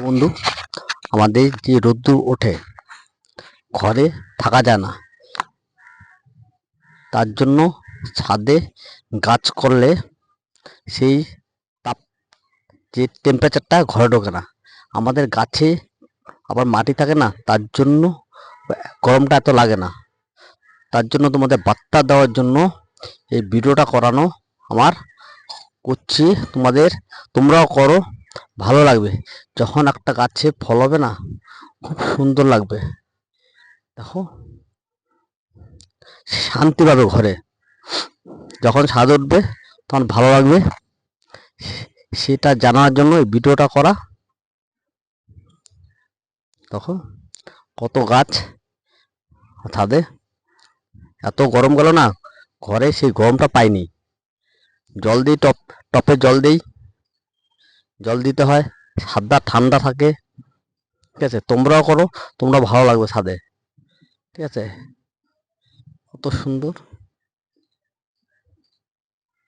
বন্ধু, আমাদের যে রোদ্দুর ওঠে, ঘরে থাকা যায় না। তার জন্য ছাদে গাছ করলে সেই তাপ, যে টেম্পারেচারটা ঘরে ঢোকে না। আমাদের গাছে আবার মাটি থাকে না, তার জন্য গরমটা এত লাগে না। তার জন্য তোমাদের বার্তা দেওয়ার জন্য এই ভিডিওটা করানো আমার করছি। তোমরাও করো, ভালো লাগবে। যখন একটা গাছে ফল হবে না, খুব সুন্দর লাগবে। দেখো, শান্তি পাবে ঘরে। যখন ছাদ উঠবে তখন ভালো লাগবে, সেটা জানার জন্য এই ভিডিওটা করা। দেখো কত গাছ ছাদে। এত গরম গেল না, ঘরে সেই গরমটা পাইনি। জল দিই, টপে জল দিতে হয়, ছাদটা ঠান্ডা থাকে। ঠিক আছে, তোমরাও করো, তোমরা ভালো লাগবে ছাদে। ঠিক আছে, কত সুন্দর।